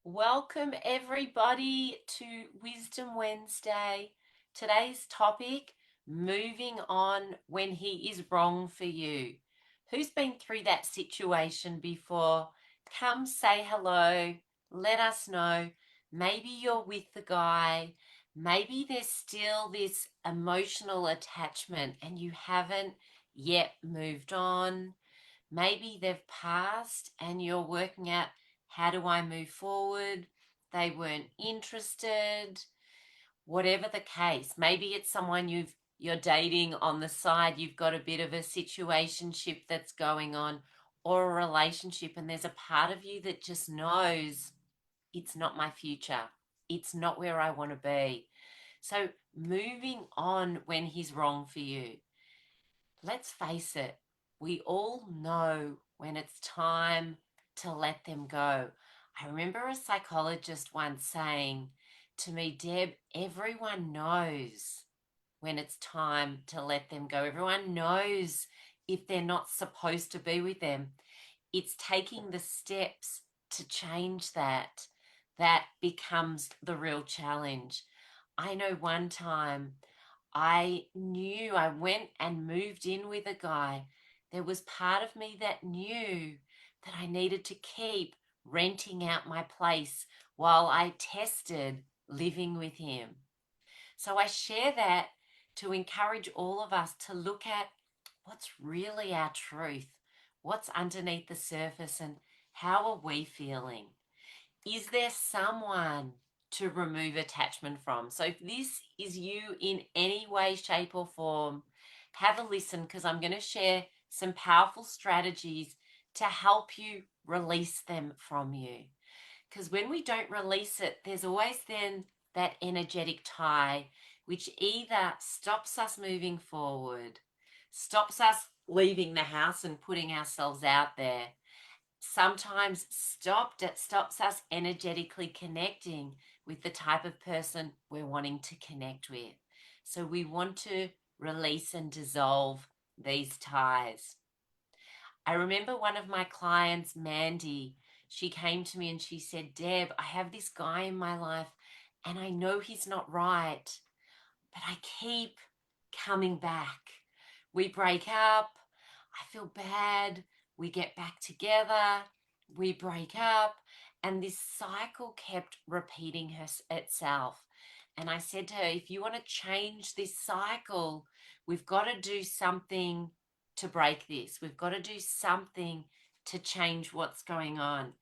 Welcome, everybody, to Wisdom Wednesday. Today's topic, moving on when he is wrong for you. Who's been through that situation before? Come say hello. Let us know. Maybe you're with the guy. Maybe there's still this emotional attachment and you haven't yet moved on. Maybe they've passed and you're working out, how do I move forward? They weren't interested. Whatever the case, maybe it's someone you're dating on the side, you've got a bit of a situationship that's going on, or a relationship, and there's a part of you that just knows it's not my future. It's not where I want to be. So moving on when he's wrong for you. Let's face it, we all know when it's time to let them go. I remember a psychologist once saying to me, Deb, everyone knows when it's time to let them go. Everyone knows if they're not supposed to be with them. It's taking the steps to change that becomes the real challenge. I know one time I knew I went and moved in with a guy. There was part of me that knew that I needed to keep renting out my place while I tested living with him. So I share that to encourage all of us to look at what's really our truth, what's underneath the surface, and how are we feeling? Is there someone to remove attachment from? So if this is you in any way, shape, or form, have a listen because I'm going to share some powerful strategies to help you release them from you. Because when we don't release it, there's always then that energetic tie, which either stops us moving forward, stops us leaving the house and putting ourselves out there, sometimes stops us energetically connecting with the type of person we're wanting to connect with. So we want to release and dissolve these ties. I remember one of my clients, Mandy, she came to me and she said, Deb, I have this guy in my life and I know he's not right, but I keep coming back. We break up. I feel bad. We get back together. We break up. And this cycle kept repeating itself. And I said to her, if you want to change this cycle, we've got to do something to break this. We've got to do something to change what's going on.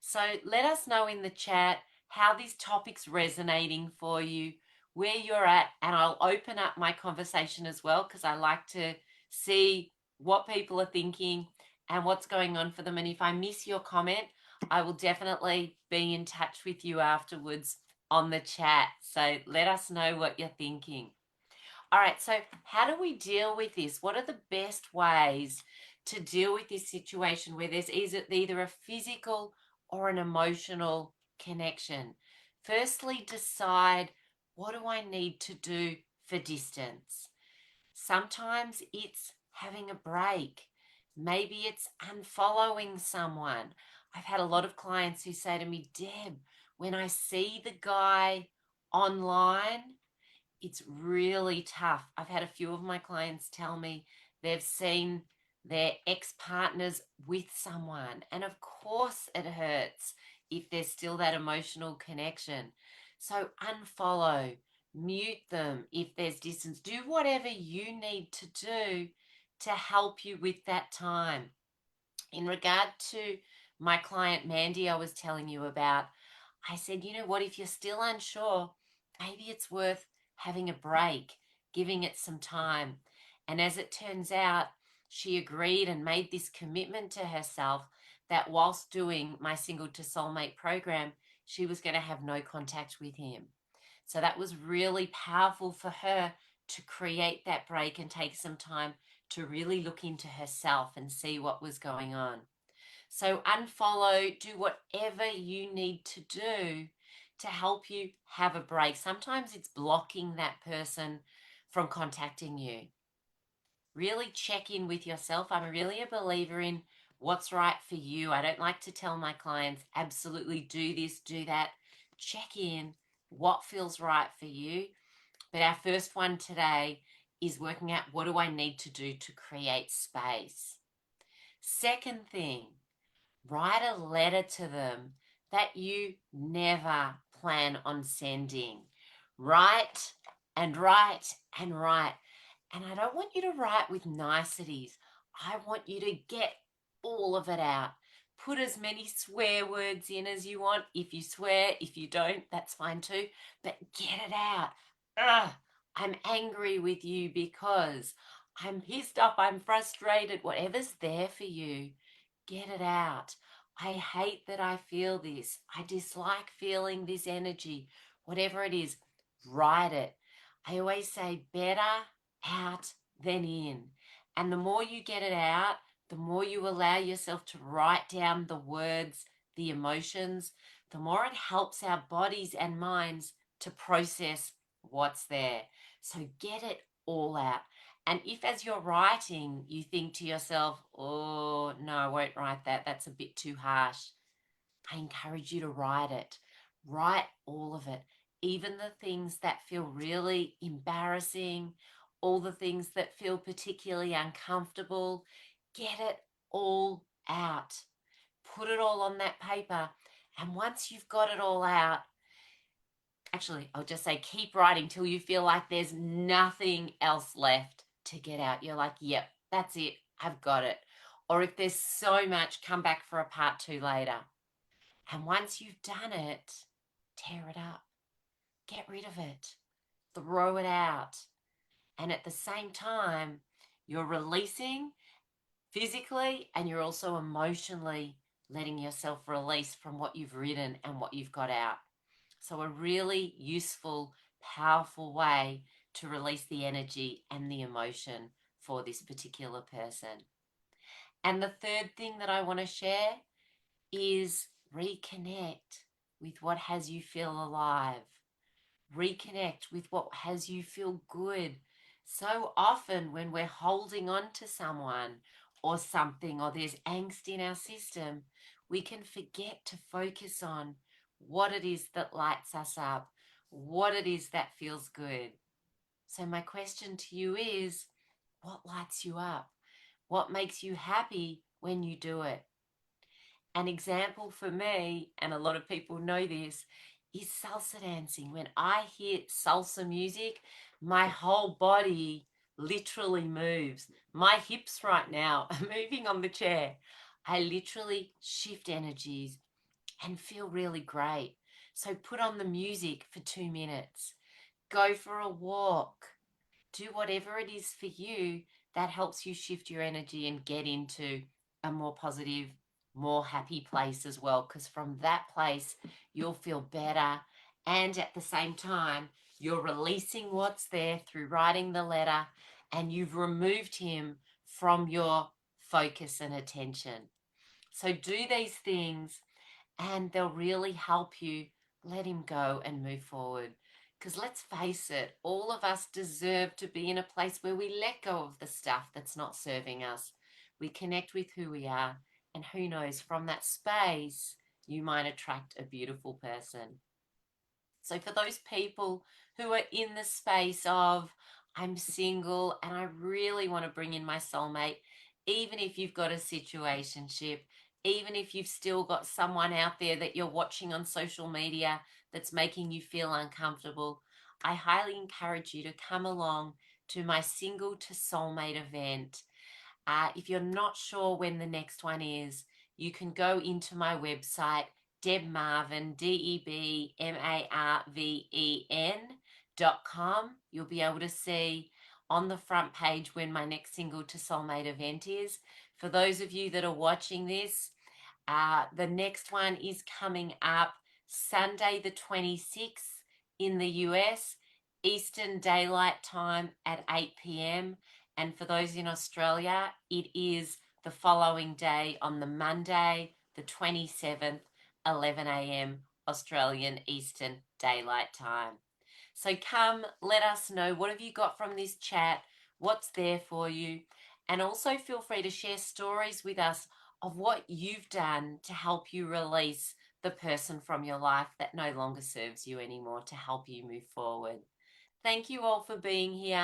So let us know in the chat how this topic's resonating for you, where you're at, and I'll open up my conversation as well because I like to see what people are thinking and what's going on for them. And if I miss your comment, I will definitely be in touch with you afterwards on the chat. So let us know what you're thinking. All right, so how do we deal with this? What are the best ways to deal with this situation where there's either a physical or an emotional connection? Firstly, decide, what do I need to do for distance? Sometimes it's having a break. Maybe it's unfollowing someone. I've had a lot of clients who say to me, Deb, when I see the guy online, it's really tough. I've had a few of my clients tell me they've seen their ex-partners with someone. And of course it hurts if there's still that emotional connection. So unfollow, mute them if there's distance. Do whatever you need to do to help you with that time. In regard to my client Mandy, I was telling you about, I said, you know what, if you're still unsure, maybe it's worth having a break, giving it some time. And as it turns out, she agreed and made this commitment to herself that whilst doing my Single to Soulmate program, she was going to have no contact with him. So that was really powerful for her to create that break and take some time to really look into herself and see what was going on. So unfollow, do whatever you need to do to help you have a break. Sometimes it's blocking that person from contacting you. Really check in with yourself. I'm really a believer in what's right for you. I don't like to tell my clients, absolutely do this, do that. Check in what feels right for you. But our first one today is working out, what do I need to do to create space? Second thing, write a letter to them that you never plan on sending. Write and write and write. And I don't want you to write with niceties. I want you to get all of it out. Put as many swear words in as you want. If you swear, if you don't, that's fine too. But get it out. Ugh, I'm angry with you because I'm pissed off, I'm frustrated, whatever's there for you. Get it out. I hate that I feel this. I dislike feeling this energy. Whatever it is, write it. I always say better out than in. And the more you get it out, the more you allow yourself to write down the words, the emotions, the more it helps our bodies and minds to process what's there. So get it all out. And if as you're writing, you think to yourself, oh, no, I won't write that, that's a bit too harsh, I encourage you to write it. Write all of it, even the things that feel really embarrassing, all the things that feel particularly uncomfortable. Get it all out. Put it all on that paper. And once you've got it all out, actually, I'll just say keep writing till you feel like there's nothing else left to get out. You're like, yep, that's it. I've got it. Or if there's so much, come back for a part 2 later. And once you've done it, tear it up. Get rid of it. Throw it out. And at the same time, you're releasing physically and you're also emotionally letting yourself release from what you've written and what you've got out. So, a really useful, powerful way to release the energy and the emotion for this particular person. And the third thing that I want to share is reconnect with what has you feel alive. Reconnect with what has you feel good. So often, when we're holding on to someone or something, or there's angst in our system, we can forget to focus on what it is that lights us up, what it is that feels good. So, my question to you is, what lights you up? What makes you happy when you do it? An example for me, and a lot of people know this, is salsa dancing. When I hear salsa music, my whole body literally moves. My hips right now are moving on the chair. I literally shift energies and feel really great. So put on the music for 2 minutes. Go for a walk. Do whatever it is for you that helps you shift your energy and get into a more positive, more happy place as well. Because from that place, you'll feel better. And at the same time, you're releasing what's there through writing the letter, and you've removed him from your focus and attention. So do these things and they'll really help you let him go and move forward. Because let's face it, all of us deserve to be in a place where we let go of the stuff that's not serving us. We connect with who we are, and who knows, from that space, you might attract a beautiful person. So, for those people who are in the space of, I'm single and I really want to bring in my soulmate, even if you've got a situationship, even if you've still got someone out there that you're watching on social media that's making you feel uncomfortable, I highly encourage you to come along to my Single to Soulmate event. If you're not sure when the next one is, you can go into my website, Deb Marven, DebMarven.com. You'll be able to see on the front page when my next Single to Soulmate event is. For those of you that are watching this, the next one is coming up Sunday the 26th in the US, Eastern Daylight Time at 8 p.m. And for those in Australia, it is the following day on the Monday, the 27th, 11 a.m. Australian Eastern Daylight Time. So come, let us know, what have you got from this chat? What's there for you? And also feel free to share stories with us of what you've done to help you release the person from your life that no longer serves you anymore, to help you move forward. Thank you all for being here.